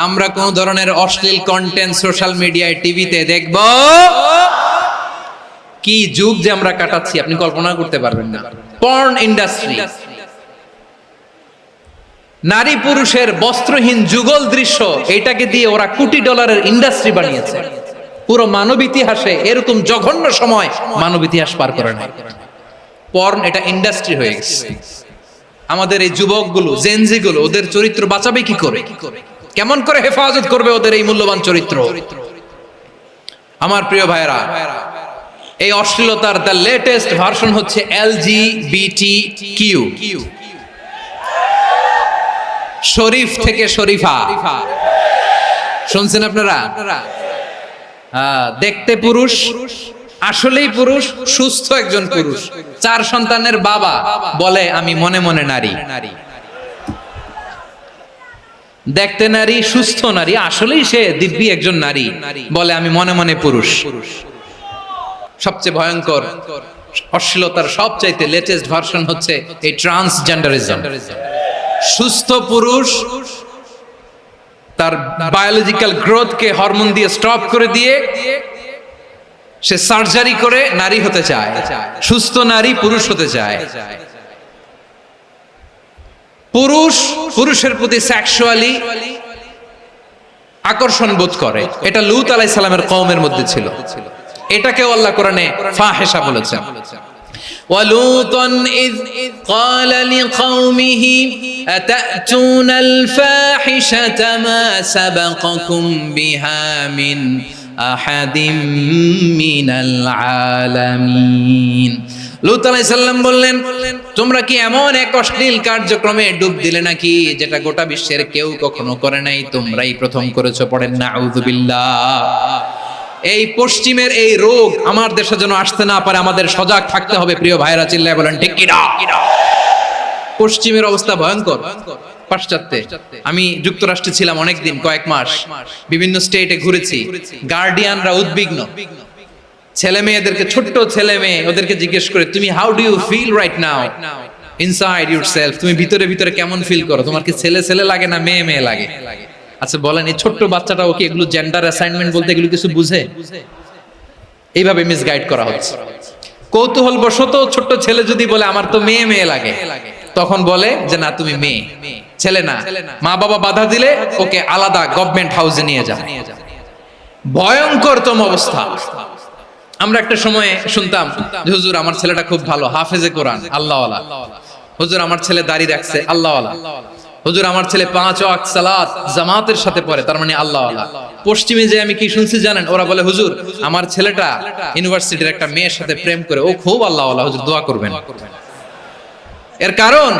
আমরা কোন ধরনের অশ্লীল কন্টেন্ট সোশ্যাল মিডিয়ায় টিভিতে দেখব? কি যুগ যে আমরা কাটাচ্ছি আপনি কল্পনা করতে পারবেন না। পর্ন ইন্ডাস্ট্রি, নারী পুরুষের বস্ত্রহীন যুগল দৃশ্য, এটাকে দিয়ে ওরা কোটি ডলারের ইন্ডাস্ট্রি বানিয়েছে। পুরো মানব ইতিহাসে এরকম জঘন্য সময় মানব ইতিহাস পার করে নাই। পর্ন এটা ইন্ডাস্ট্রি হয়ে গেছে। আমাদের এই যুবকগুলো, জেনজিগুলো, ওদের চরিত্র বাঁচাবে কি করে? কেমন করে হেফাজত করবে ওদের এই মূল্যবান চরিত্র? আমার প্রিয় ভাইরা, এই অশ্লীলতার দ্য লেটেস্ট ভার্সন হচ্ছে LGBTQ, শরীফ থেকে শরীফা। শুনছেন আপনারা? দেখতে পুরুষ, আসলেই পুরুষ, সুস্থ একজন পুরুষ, 4 সন্তানের বাবা, বলে আমি মনে মনে নারী। দেখতে নারী, সুস্থ নারী, আসলেই সে দিব্যি একজন নারী, বলে আমি মনে মনে পুরুষ। সবচেয়ে ভয়ঙ্কর অশ্লীলতার সবচাইতে লেটেস্ট ভার্সন হচ্ছে এই ট্রান্সজেন্ডারিজম। সুস্থ পুরুষ তার বায়োলজিক্যাল গ্রোথকে হরমোন দিয়ে স্টপ করে দিয়ে সে সার্জারি করে নারী হতে চায়, সুস্থ নারী পুরুষ হতে চায়। পুরুষ পুরুষের প্রতি সেক্সুয়ালি আকর্ষণ বোধ করে। এটা লূত আলাইহিস সালামের কওমের মধ্যে ছিল। এটাকেও আল্লাহ কোরআনে ফাহিশা বলেছেন। وَلُوطًا إِذْ قَالَ لِقَوْمِهِ أَتَأْتُونَ الْفَاحِشَةَ مَا سَبَقَكُمْ بِهَا مِنْ أَحَدٍ مِّنَ الْعَالَمِينَ। লূত আলাইহিস সালাম বললেন, তোমরা কি এমন এক অশ্লীল কার্যক্রমে ডুব দিলে নাকি যেটা গোটা বিশ্বের কেউ কখনো করে নাই, তোমরাই প্রথম করেছো। পড়েন নাউযুবিল্লাহ। এই পশ্চিমের এই রোগ আমার দেশে যেন আসতে না পারে, আমাদের সজাগ থাকতে হবে। প্রিয় ভাইরা চিল্লায় বলেন ঠিক কিনা? পশ্চিমের অবস্থা ভয়ঙ্কর। পাশ্চাত্যে, আমি যুক্তরাষ্ট্রে ছিলাম অনেকদিন, কয়েক মাস, বিভিন্ন স্টেটে ঘুরেছি। গার্ডিয়ানরা উদ্বিগ্ন, ছেলে মেয়েদেরকে, ছোট্ট ছেলে মেয়ে, ওদেরকে জিজ্ঞেস করে, তুমি how do you feel right now inside yourself? তুমি ভিতরে ভিতরে কেমন ফিল করো? তোমার কি ছেলে ছেলে লাগে না মেয়ে মেয়ে লাগে? আচ্ছা বলেন, এই ছোট্ট বাচ্চাটা ওকে এগুলো জেন্ডার অ্যাসাইনমেন্ট বলতে এগুলো কিছু বুঝে? এইভাবে মিসগাইড করা হচ্ছে। কৌতূহল বশত ছোট্ট ছেলে যদি বলে আমার তো মেয়ে মেয়ে লাগে, তখন বলে যে না তুমি মেয়ে, ছেলে না। মা বাবা বাধা দিলে ওকে আলাদা গভর্নমেন্ট হাউসে নিয়ে যায়। ভয়ঙ্করতম অবস্থা। আমরা একটা সময় শুনতাম যে হুজুর আমার ছেলেটা খুব ভালো, হাফেজে কোরআন, আল্লাহওয়ালা। হুজুর আমার ছেলে দাড়ি রাখছে, আল্লাহওয়ালা। হুজুর আমার ছেলে 5 ওয়াক্ত সালাত জামাতের সাথে পড়ে, তার মানে আল্লাহওয়ালা। পশ্চিমে যে আমি কি শুনছি জানেন? ওরা বলে হুজুর আমার ছেলেটা ইউনিভার্সিটির একটা মেয়ের সাথে প্রেম করে, ও খুব আল্লাহওয়ালা, হুজুর দোয়া করবেন। এর কারণ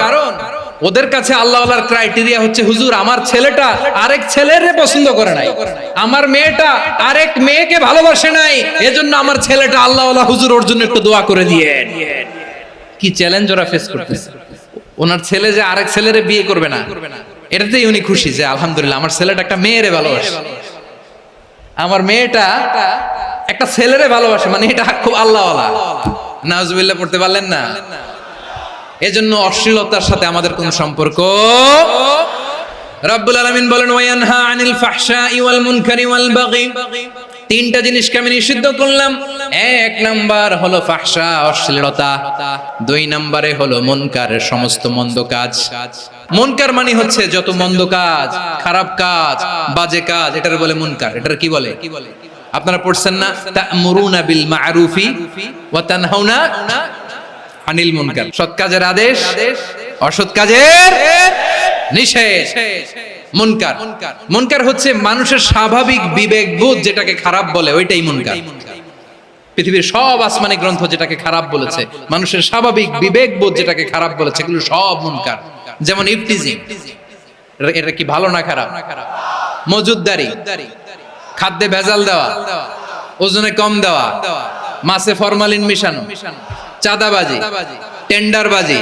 ওদের কাছে আল্লাহওয়ালার ক্রাইটেরিয়া হচ্ছে হুজুর আমার ছেলেটা আরেক ছেলেরে পছন্দ করে নাই, আমার মেয়েটা আরেক মেয়েকে ভালোবাসে নাই, এজন্য আমার ছেলেটা আল্লাহওয়ালা, হুজুর ওর জন্য একটু দোয়া করে দিয়েন। কি চ্যালেঞ্জ ওরা ফেস করতেছে। ওনার ছেলে যে আরেক ছেলেরে বিয়ে করবে না, এটাতেই উনি খুশি যে আলহামদুলিল্লাহ আমার ছেলেটা একটা মেয়েরে ভালোবাসে, আমার মেয়েটা একটা ছেলেরে ভালোবাসে, মানে এটা খুব আল্লাহওয়ালা। নাউজুবিল্লাহ পড়তে পারলেন না? এজন্য অশ্লীলতার সাথে আমাদের কোনো সম্পর্ক। রব্বুল আলামিন বলেন ওয়ায়ানহা আনিল ফাহশাই ওয়াল মুনকারি ওয়াল বাগি। 3টা জিনিসকে আমি নিষিদ্ধ করলাম। 1 নাম্বার হলো ফাহশা, অশ্লীলতা। 2 নম্বরে হলো মুনকার, সমস্ত মন্দ কাজ। মুনকার মানে হচ্ছে যত মন্দ কাজ, খারাপ কাজ, বাজে কাজ, এটার বলে মুনকার। এটার কি বলে? আপনারা পড়ছেন না তা'মুরুনা বিল মা'রুফি ওয়া তানহাউনা আনিল মুনকার। সৎ কাজের আদেশ, অসৎ কাজের নিষেধ। মুনকার, মুনকার হচ্ছে মানুষের স্বাভাবিক বিবেকবোধ যেটাকে খারাপ বলে, ওইটাই মুনকার। পৃথিবীর সব আসমানি গ্রন্থ যেটাকে খারাপ বলেছে, মানুষের স্বাভাবিক বিবেকবোধ যেটাকে খারাপ বলেছে, এগুলো সব মুনকার। যেমন ইফতিজিং, এটা কি ভালো না খারাপ? মজুদদারি, খাদ্যে ভেজাল দেওয়া, ওজনে কম দেওয়া, মাছে ফরমালিন মিশানো, চাঁদাবাজি, টেন্ডারবাজি,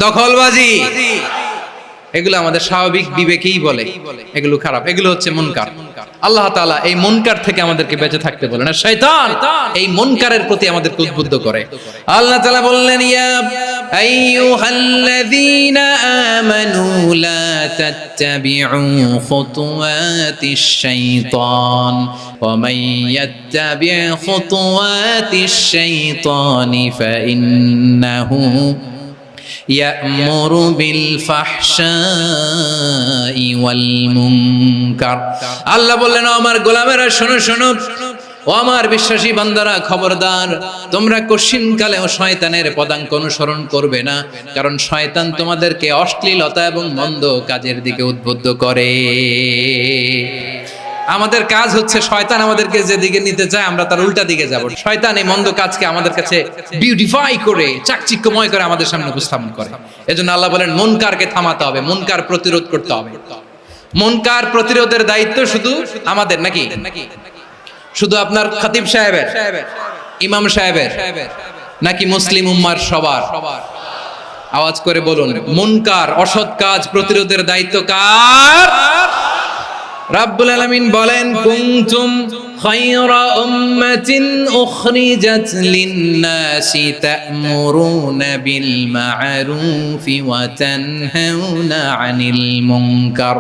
দখলবাজি, এগুলো আমাদের স্বাভাবিক বিবেকেই বলে এগুলো খারাপ, এগুলো হচ্ছে মুনকার। আল্লাহ তাআলা এই মুনকার থেকে আমাদেরকে বেঁচে থাকতে বলেন, আর শয়তান এই মুনকারের প্রতি আমাদেরকে উদ্বুদ্ধ করে। আল্লাহ তাআলা বললেন ইয়া আইয়ুহাল্লাযীনা আমানু লা তাত্তাবিউ খুতুওয়াতিশ শাইতান ওয়া মান ইয়াত্তাবি' খুতুওয়াতিশ শাইতানি ফাইন্নাহু ইয়া'মুরু বিল ফাহশাই ওয়াল মুনকার। আল্লাহ বললেন, আমার গোলামেরা শোনো শোনো, ও আমার বিশ্বাসী বান্দারা খবরদার, তোমরা কশিনকালেও শয়তানের পদাঙ্ক অনুসরণ করবে না, কারণ শয়তান তোমাদেরকে অশ্লীলতা এবং মন্দ কাজের দিকে উদ্বুদ্ধ করে। আমাদের কাজ হচ্ছে শয়তান আমাদেরকে যেদিকে নিতে চায় আমরা তার উল্টা দিকে যাব। শয়তান এই মন্দ কাজকে আমাদের কাছে বিউটিফাই করে চাকচিক্যময় করে আমাদের সামনে উপস্থাপন করে। এজন্য আল্লাহ বলেন মুনকারকে থামাতে হবে, মুনকার প্রতিরোধ করতে হবে। মুনকার প্রতিরোধের দায়িত্ব শুধু আমাদের নাকি? শুধু আপনার খতিব সাহেবের, ইমাম সাহেবের, নাকি মুসলিম উম্মার সবার? আওয়াজ করে বলুন, মুনকার অসৎ কাজ প্রতিরোধের দায়িত্ব কার? রাব্বুল আলামিন বলেন, কুনতুম খায়রা উম্মাতিন উখরিজাত লিন-নাসি তা'মুরুনা বিল মা'রুফি ওয়া তানহাউনা আনিল মুনকার।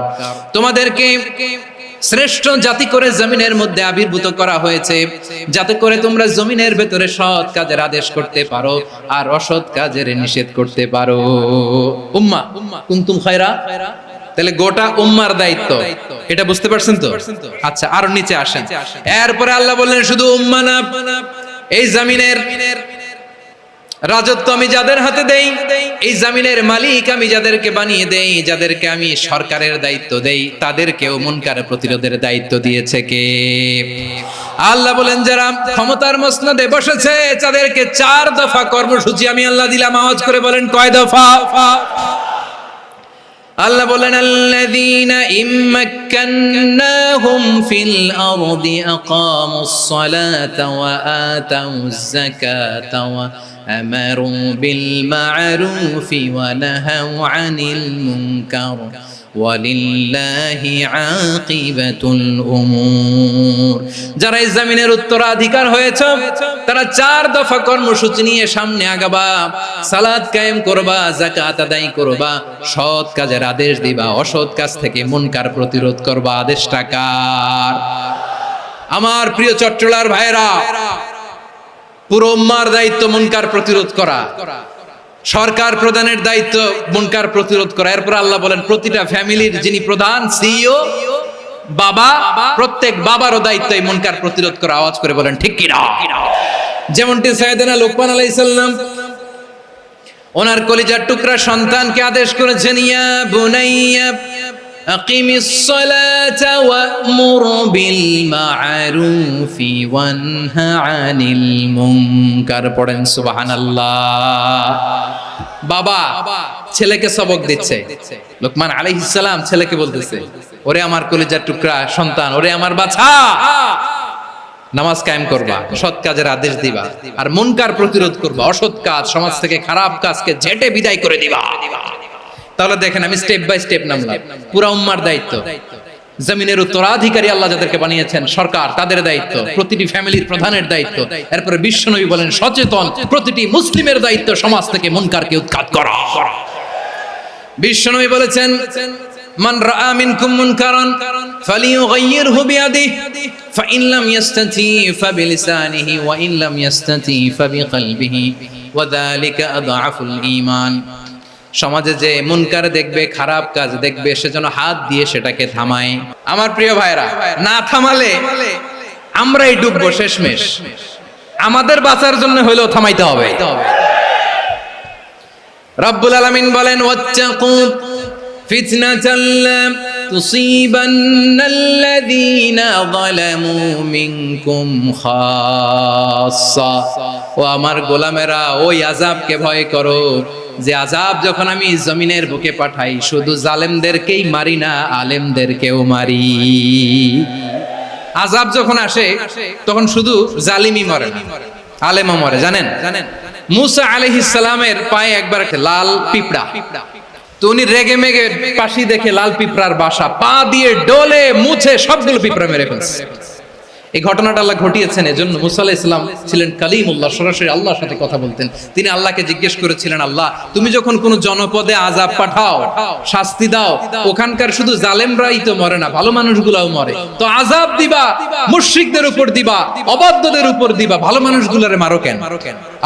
তোমাদেরকে শ্রেষ্ঠ জাতি করে জমিনের মধ্যে আবির্ভূত করা হয়েছে, যাতে করে তোমরা জমিনের ভেতরে সৎ কাজের আদেশ করতে পারো আর অসৎ কাজের নিষেধ করতে পারো। উম্মাহ, কুনতুম খায়রা, তাহলে গোটা উম্মার দায়িত্ব, এটা বুঝতে পারছেন তো? আচ্ছা, আরো নিচে আসেন। এরপরে আল্লাহ বললেন, শুধু উম্মা না, এই জমিনের রাজত্ব আমি যাদের হাতে দেই, এই জমিনের মালিক আমি যাদেরকে বানিয়ে দেই, যাদেরকে আমি সরকারের দায়িত্ব দেই, তাদেরকেও মুনকার প্রতিরোধের দায়িত্ব দিয়েছে কে? আল্লাহ বলেন, যারা ক্ষমতার মসনদে বসেছে তাদেরকে 4 দফা কর্মসূচি আমি আল্লাহ দিলাম। আওয়াজ করে বলেন, কয় দফা? আল্লাহ বলেন, আল্লাযীনা ইম্মাক্কান্নাহুম ফিল আরদি আকামুস সালাতা ওয়া আতাউয যাকাতা ওয়া আমারু বিল মা'রুফি ওয়া নাহাউ আনিল মুনকার ওয়ালিল্লাহি আকিবাতুল উমুর। যারা এই জমিনের উত্তরাধিকার হয়েছে তারা 4 দফা কর্মসূচি নিয়ে সামনে আগাবা। সালাত কায়েম করবা, যাকাত আদায় করবা, সৎ কাজের আদেশ দিবা, অসৎ কাজ থেকে মুনকার প্রতিরোধ করবা। আদেশটা কার? আমার প্রিয় চট্টলার ভাইরা, পুরো উম্মার দায়িত্ব মুনকার প্রতিরোধ করা, সরকার প্রধানের দায়িত্ব মুনকার প্রতিরোধ করা। এরপর আল্লাহ বলেন, প্রতিটা ফ্যামিলির যিনি প্রধান সিইও বাবা, প্রত্যেক বাবারও দায়িত্ব এই মুনকার প্রতিরোধ করা। আওয়াজ করে বলেন ঠিক কি না? যেমনটি সাইয়েদনা লোকমান আলাইহিস সালাম ওনার কলিজার টুকরা সন্তানকে আদেশ করেছেন, ইয়া বুনাইয়া আকিমিস সালাতা ওয়া'মুর বিল মা'রুফি ওয়ানহা আনিল মুনকার। পড়েন সুবহানাল্লাহ। বাবা ছেলেকে সবক দিচ্ছে, লোকমান আলাইহিস সালাম ছেলেকে বলতেছে, ওরে আমার কলিজার টুকরা সন্তান, ওরে আমার বাছা, নামাজ কায়েম করবা, সৎ কাজের আদেশ দিবা, আর মুনকার প্রতিরোধ করবা, অসৎ কাজ, সমাজ থেকে খারাপ কাজকে ঝেঁটে বিদায় করে দিবা। তাহলে দেখেন, আমি স্টেপ বাই স্টেপ নামলাম। পুরা উম্মার দায়িত্ব, জমিনের উত্তরাধিকারী আল্লাহ যাদেরকে বানিয়েছেন সরকার, তাদের দায়িত্ব, প্রতিটি ফ্যামিলির প্রধানের দায়িত্ব। এরপরে বিশ্বনবী বলেন, সচেতন প্রতিটি মুসলিমের দায়িত্ব সমাজ থেকে মুনকারকে উৎখাত করা। বিশ্বনবী বলেছেন, মান রাআ মিনকুম মুনকারান ফালিয়ুগাইয়িরহু বিয়াদিহি ফাইন লাম ইয়াস্তাতি ফাবিলিসানিহি ওয়া ইন লাম ইয়াস্তাতি ফাবিকলবিহি ওয়া যালিকা আযআফুল ঈমান। সমাজে যে মুনকার দেখবে, খারাপ কাজ দেখবে, সেজন্য হাত দিয়ে সেটাকে থামায়। আমার প্রিয় ভাইরা, না থামালে আমরাই ডুববো শেষমেশ। আমাদের বাঁচার জন্য হলেও থামাইতে হবে। রব্বুল আলামিন বলেন, ওয়াত্তাকু ফিতনাতাল লা তুসিবান্নাল্লাযীনা যালামু মিনকুম খাসসা। ও আমার গোলামেরা, ওই আযাবকে ভয় করো যে আযাব যখন আমি জমিনের বুকে পাঠাই, শুধু জালেমদেরকেই মারি না, আলেমদেরকেও মারি। আযাব যখন আসে তখন শুধু জালিমই মরে না, আলেমও মরে। জানেন, মুসা আলাইহিস সালামের পায়ে একবার লাল পিঁপড়া, তো উনি রেগে মেগে পাশি দেখে লাল পিঁপড়ার বাসা, পা দিয়ে ডলে মুছে সবগুলো পিঁপড়া মেরে ফেলছে। এই ঘটনাটা আল্লাহ ঘটিয়েছেন, এজন্য মুসা আলাইহিস সালাম ছিলেন কালিমুল্লাহ, সরাসরি আল্লাহর সাথে কথা বলতেন। তিনি আল্লাহকে জিজ্ঞেস করেছিলেন, আল্লাহ তুমি যখন কোন জনপদে আযাব পাঠাও, শাস্তি দাও, ওখানকার শুধু জালেমরাই তো মরে না, ভালো মানুষগুলাও মরে, তো আযাব দিবা মুশরিকদের উপর দিবা, অবাধ্যদের উপর দিবা, ভালো মানুষগুলারে মারো কেন?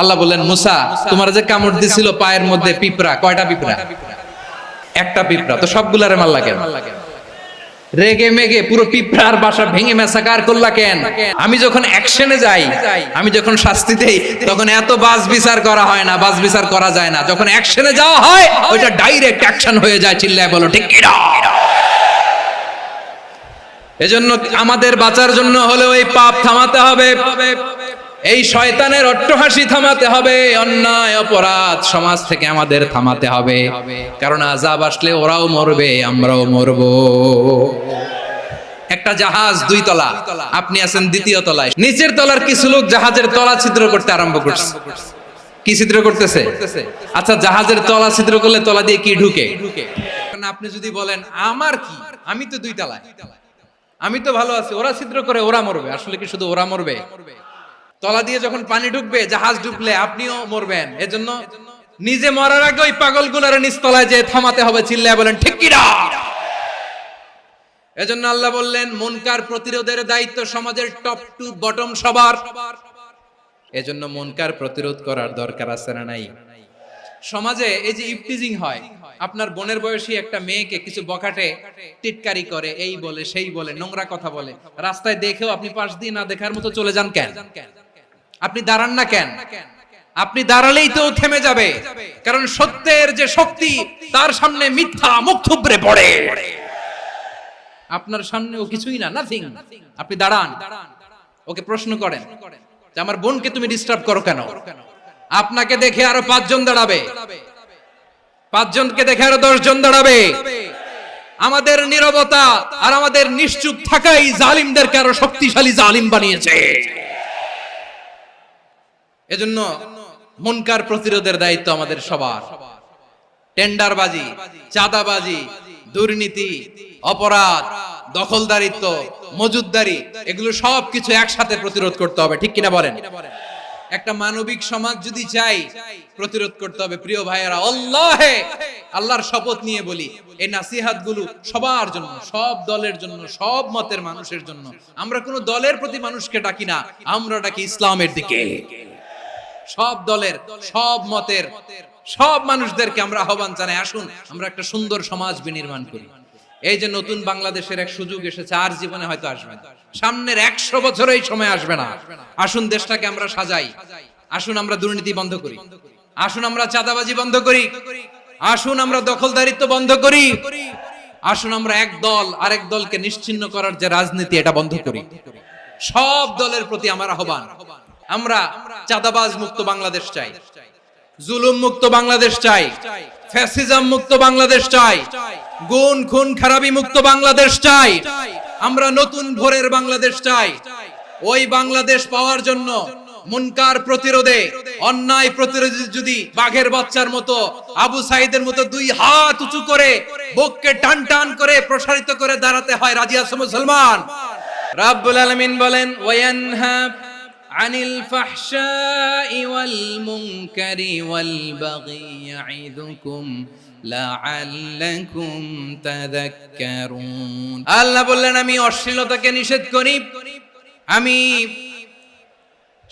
আল্লাহ বললেন, মুসা তোমার যে কামড় দিছিল পায়ের মধ্যে পিঁপড়া, কয়টা পিঁপড়া? একটা পিঁপড়া, তো সবগুলারে মারলা কেন? রেগে মেগে পুরো পিঁপড়ার বাসা ভেঙে মেসাকার করলা কেন? আমি যখন অ্যাকশনে যাই, আমি যখন শাস্তি দেই, তখন এত বাস বিচার করা হয় না, বাস বিচার করা যায় না। যখন অ্যাকশনে যাওয়া হয়, ওইটা ডাইরেক্ট অ্যাকশন হয়ে যায়। চিল্লায় বলো ঠিক কি না? এজন্য আমাদের বাঁচার জন্য হলেও এই পাপ থামাতে হবে, এই শয়তানের অট্টহাসি থামাতে হবে, অন্যায় অপরাধ সমাজ থেকে আমাদের থামাতে হবে, কারণ আযাব আসলে ওরাও মরবে, আমরাও মরব। একটা জাহাজ 2 তলা, আপনি আছেন 2য় তলায়, নিচের তলার কিছু লোক জাহাজের তলা ছিদ্র করতে আরম্ভ করছে। কি ছিদ্র করতেছে? আচ্ছা, জাহাজের তলা ছিদ্র করলে তলা দিয়ে কি ঢুকে? আপনি যদি বলেন আমার কি, আমি তো 2 তলায়, আমি তো ভালো আছি, ওরা ছিদ্র করে ওরা মরবে, আসলে কি শুধু ওরা মরবে? তলা দিয়ে যখন পানি ঢুকবে, জাহাজ ডুবলে আপনিও মরবেন। এজন্য নিজে মরার আগে ওই পাগলগুলোর নিচতলায় যে থামাতে হবে। চিল্লায় বলেন ঠিক কি না? এজন্য আল্লাহ বললেন, মুনকার প্রতিরোধের দায়িত্ব সমাজের টপ টু বটম সবার। এজন্য মুনকার প্রতিরোধ করার দরকার আছে না নাই? সমাজে এই যে ইফটিজিং হয়, আপনার বোনের বয়সী একটা মেয়েকে কিছু বখাটে টিটকারি করে, এই বলে সেই বলে, নোংরা কথা বলে, রাস্তায় দেখেও আপনি পাশ দিয়ে না দেখার মতো চলে যান কেন? আপনি দাঁড়ান না কেন? আপনি দাঁড়ালেই তো থেমে যাবে, কারণ সত্যের যে শক্তি, তার সামনে মিথ্যা মুখ থুবড়ে পড়ে। আপনার সামনে ও কিছুই না, নাথিং। আপনি দাঁড়ান, ওকে প্রশ্ন করেন যে আমার বোনকে তুমি ডিস্টার্ব করো কেন? আপনাকে দেখে আরো 5 জন দাঁড়াবে, 5 জনকে দেখে আরো 10 জন দাঁড়াবে। আমাদের নীরবতা আর আমাদের নিশ্চুপ থাকাই জালিমদেরকে আরো শক্তিশালী জালিম বানিয়েছে। এজন্য মুনকার প্রতিরোধের দায়িত্ব আমাদের সবার। টেন্ডারবাজি, চাঁদাবাজি, দুর্নীতি, অপরাধ, দখলদারিত্ব, মজুদদারি, এগুলো সবকিছু একসাথে প্রতিরোধ করতে হবে। ঠিক কিনা বলেন? একটা মানবিক সমাজ যদি চাই, প্রতিরোধ করতে হবে। প্রিয় ভাইয়েরা, আল্লাহর শপথ নিয়ে বলি, এই নাসিহাত গুলো সবার জন্য, সব দলের জন্য, সব মতের মানুষের জন্য। আমরা কোনো দলের প্রতি মানুষকে ডাকি না, আমরা ডাকি ইসলামের দিকে। সব দলের, সব মতের, সব মানুষদেরকে আমরা আহ্বান জানাই, আসুন আমরা একটা সুন্দর সমাজ বিনির্মাণ করি। এই যে নতুন বাংলাদেশের এক সুযোগ এসেছে, আর জীবনে হয়তো আসবে না, সামনের 100 বছর এই সময় আসবে না। আসুন দেশটাকে আমরা সাজাই, আসুন আমরা দুর্নীতি বন্ধ করি, আসুন আমরা চাঁদাবাজি বন্ধ করি, আসুন আমরা দখলদারিত্ব বন্ধ করি, আসুন আমরা এক দল আরেক দলকে নিশ্চিহ্ন করার যে রাজনীতি, এটা বন্ধ করি। সব দলের প্রতি আমার আহ্বান, আমরা চাঁদাবাজ মুক্ত বাংলাদেশ চাই, জুলুম মুক্ত বাংলাদেশ চাই, ফ্যাসিজম মুক্ত বাংলাদেশ চাই, গুণ খুন খারাপি মুক্ত বাংলাদেশ চাই, আমরা নতুন ভোরের বাংলাদেশ চাই। ওই বাংলাদেশ পাওয়ার জন্য মুনকার প্রতিরোধে, অন্যায় প্রতিরোধে যদি বাঘের বাচ্চার মতো, আবু সাইদের মতো 2 হাত উঁচু করে, বুককে টান টান করে প্রসারিত করে দাঁড়াতে হয়, রাজি আছো মুসলমান? রাব্বুল আলামিন বলেন, ওয়ায়ানহা আনিল ফাহশাই ওয়াল মুনকারি ওয়াল বাগি ইয়াইদুকুম লাআল্লাকুম তাযাক্কারুন। আল্লাহ বললেন, আমি অশ্লীলতাকে নিষেধ করি, আমি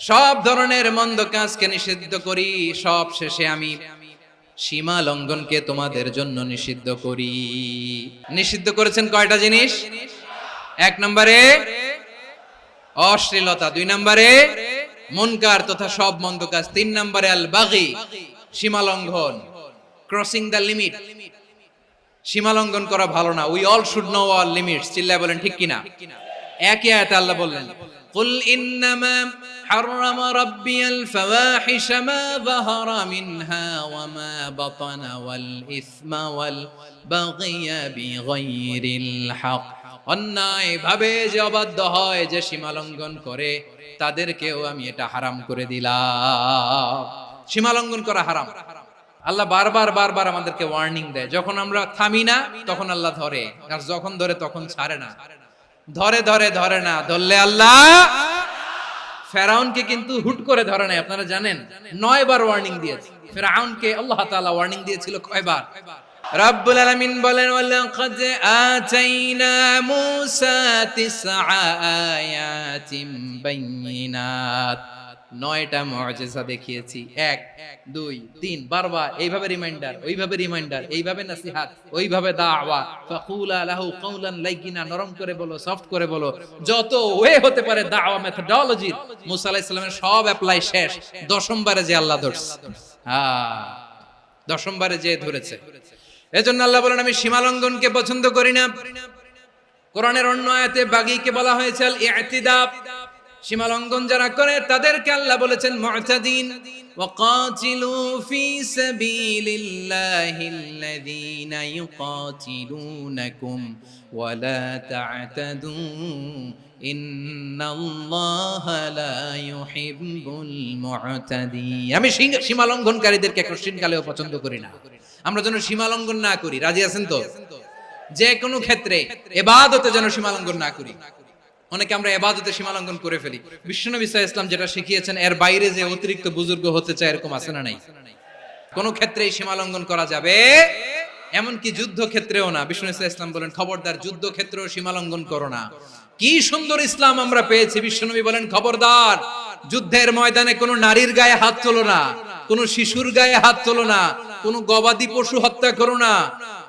সব ধরনের মন্দ কাজকে নিষিদ্ধ করি, সব শেষে আমি সীমা লঙ্ঘনকে তোমাদের জন্য নিষিদ্ধ করি। নিষিদ্ধ করেছেন কয়টা জিনিস? 1 নম্বরে অশ্লীলতা, 2 নম্বরে মুনকার তথা সব মন্দ কাজ, 3 নম্বরে আল বাগি, সীমা লঙ্ঘন, ক্রসিং দ্য লিমিট। সীমা লঙ্ঘন করা ভালো না। We all should know our limits. চিল্লায় বলেন ঠিক কিনা? একই আয়াতে আল্লাহ বললেন, কুল ইন্নামা হারামা রাব্বিয়াল ফাওয়াহিশা মা যাহারা মিনহা ওয়া মা বাতানা ওয়াল ইসমা ওয়াল বাগিয়া বিগাইরিল হক। অন্যায় ভাবে যে অবাধ্য হয়, যে সীমা লঙ্ঘন করে, তাদেরকেও আমি এটা হারাম করে দিলাম। সীমা লঙ্ঘন করা হারাম। আল্লাহ বারবার বারবার আমাদেরকে ওয়ার্নিং দেয়। যখন আমরা থামি না, তখন আল্লাহ ধরে, আর যখন ধরে তখন ছাড়ে না। ধরে ধরে ধরে না, ধরলে আল্লাহ। ফেরাউনকে কিন্তু হুট করে ধরে নাই, আপনারা জানেন 9 বার ওয়ার্নিং দিয়েছে ফেরাউনকে। আল্লাহ তাআলা ওয়ার্নিং দিয়েছিল কয়বার? রাব্বুল আলামিন বলেন ওয়ালাকাদ আতাইনা মূসা 9 আয়াতিন বাইয়িনাত, 9টা মুআজিজা দেখিয়েছি। 1 2 3 বারবার এইভাবে রিমাইন্ডার, ওইভাবে রিমাইন্ডার, এইভাবে নসিহত, ওইভাবে দাওয়া। ফাকুলা লাহু কাওলান লাইয়িনা, নরম করে বলো, সফট করে বলো, যত ওয়ে হতে পারে দাওয়া মেথডোলজি। মূসা আলাইহিস সালামের সব অ্যাপ্লাই শেষ, 10ম বারে যে আল্লাহ ধরছে। 10ম বারে যে ধরেছে। এজন্য আল্লাহ বলেন আমি সীমা লঙ্ঘনকে পছন্দ করি না। কোরআনের অন্য আয়াতে বাগীকে বলা হয়েছে আল ইতিদা, সীমা লঙ্ঘন যারা করে তাদেরকে আল্লাহ বলেছেন মুতাদিন। ওয়াকাতিলু ফি সাবিলিল্লাহিল্লাযীনা ইউকাতিলুনাকুম ওয়ালা তা'তাদু ইন্নাল্লাহা লা ইউহিব্বুল মুতাদিন। আমি সীমা লঙ্ঘনকারীদেরকে কোশ্চিন কালেও পছন্দ করি না। আমরা যেন সীমা লঙ্ঘন না করি, রাজি আছেন তো? যে কোনো ক্ষেত্রে ইবাদতে যেন সীমা লঙ্ঘন না করি। অনেকে আমরা ইবাদতে সীমা লঙ্ঘন করে ফেলি। বিশ্বনবী সাল্লাল্লাহু আলাইহি ওয়াসাল্লাম যেটা শিখিয়েছেন এর বাইরে যে অতিরিক্ত বুজুর্গ হতে চায়, এরকম আছে না নাই? কোন ক্ষেত্রেই সীমা লঙ্ঘন করা যাবে, এমনকি যুদ্ধ ক্ষেত্রেও না। বিশ্বনবী সাল্লাল্লাহু আলাইহি ওয়াসাল্লাম বলেন খবরদার যুদ্ধ ক্ষেত্রেও সীমা লঙ্ঘন করো না। কি সুন্দর ইসলাম আমরা পেয়েছি। বিশ্বনবী বলেন খবরদার যুদ্ধের ময়দানে কোনো নারীর গায়ে হাত তোলো না, কোনো শিশুর গায়ে হাত তোলো না, কোনো গবাদি পশু হত্যা করো না,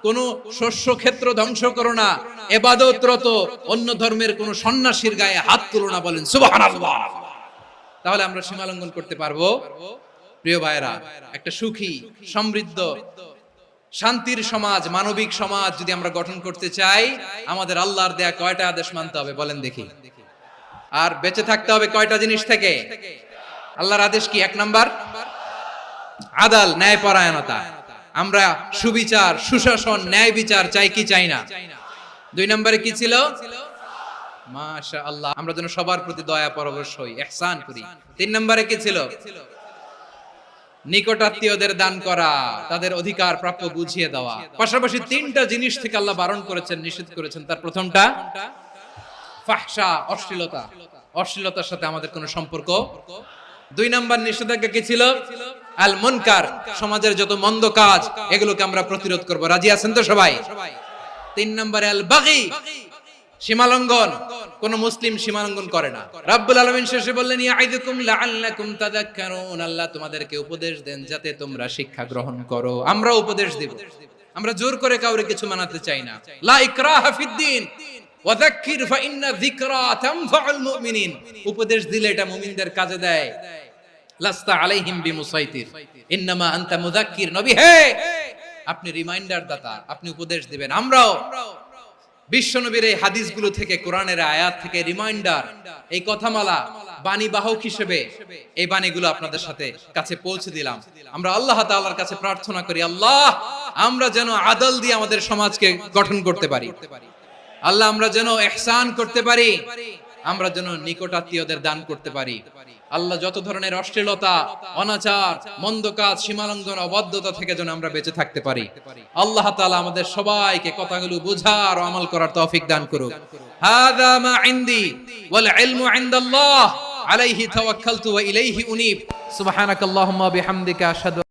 কোন শস্য ক্ষেত্র ধ্বংস করো না, ইবাদতরত অন্য ধর্মের কোন সন্ন্যাসীর গায়ে হাত তুলো না। বলেন সুবহানাল্লাহ। তাহলে আমরা সীমা লঙ্ঘন করতে পারবো। প্রিয় ভাইরা, একটা সুখী, সমৃদ্ধ, শান্তির সমাজ, মানবিক সমাজ যদি আমরা গঠন করতে চাই, আমাদের আল্লাহর দেয়া কয়টা আদেশ মানতে হবে বলেন দেখি? আর বেঁচে থাকতে হবে কয়টা জিনিস থেকে? আল্লাহর আদেশ কি? 1 নাম্বার আদাল, ন্যায়পরায়ণতা। আমরা সুবিচার, সুশাসন, ন্যায় বিচার চাই কি চাই না? 2 নম্বরে কি ছিল? মাশাআল্লাহ, আমরা যেন সবার প্রতি দয়া পরবশ হই, ইহসান করি। 3 নম্বরে কি ছিল? নিকটাত্মীয়দের দান করা, তাদের অধিকার প্রাপ্য বুঝিয়ে দেওয়া। পাশাপাশি 3টা জিনিস থেকে আল্লাহ বারণ করেছেন, নিষেধ করেছেন। তার প্রথমটা ফাহশা, অশ্লীলতা। অশ্লীলতার সাথে আমাদের কোনো সম্পর্ক। 2 নাম্বার নিষেধাজ্ঞা কি ছিল? আল মুনকার, সমাজের যত মন্দ কাজ এগুলোকে আমরা প্রতিরোধ করব। রাজি আছেন তো সবাই? 3 নম্বরে আল বাগী, সীমালঙ্ঘন। কোন মুসলিম সীমালঙ্ঘন করে না। রাব্বুল আলামিন শেষে বললেন ইয়াইদুকুম লাআল্লাকুম তাযাক্কারুন, আল্লাহ তোমাদেরকে উপদেশ দেন যাতে তোমরা শিক্ষা গ্রহণ করো। আমরা উপদেশ দেব, আমরা জোর করে কাউরে কিছু মানাতে চাই না। লা ইকরাহা ফিদ্দিন ওয়াযাক্কির ফাইন্না যিকরা তানফাউল মুমিনিন। উপদেশ দিলে এটা মুমিনদের কাজে দেয়। লাস্তা আলাইহিম বিমুসাইতির ইন্নামা আনতা মুযাক্কির। নবী হে, আপনি রিমাইন্ডার দাতা, আপনি উপদেশ দিবেন। আমরাও বিশ্বনবীর এই হাদিসগুলো থেকে, কোরআনের আয়াত থেকে রিমাইন্ডার, এই কথামালা, বাণী বাহক হিসেবে এই বাণীগুলো আপনাদের সাথে কাছে পৌঁছে দিলাম। আমরা আল্লাহ তাআলার কাছে প্রার্থনা করি, আল্লাহ আমরা যেন আদল দিয়ে আমাদের সমাজকে গঠন করতে পারি। আল্লাহ আমরা যেন ইহসান করতে পারি, আমরা যেন নিকটাত্মীয়দের দান করতে পারি। আল্লাহ যত ধরনের অশ্লীলতা, অনাচার, মন্দ কাজ, সীমালঙ্ঘন, অবাধ্যতা থেকে যেন আমরা বেঁচে থাকতে পারি। আল্লাহ তাআলা আমাদের সবাইকে কথাগুলো বোঝার ও আমল করার তৌফিক দান করুক। হাযা মা ইনদি ওয়াল ইলমু ইনদাল্লাহ আলাইহি তাওয়াক্কালতু ওয়া ইলাইহি উনীব। সুবহানাকাল্লাহুম্মা বিহামদিকা আশহাদু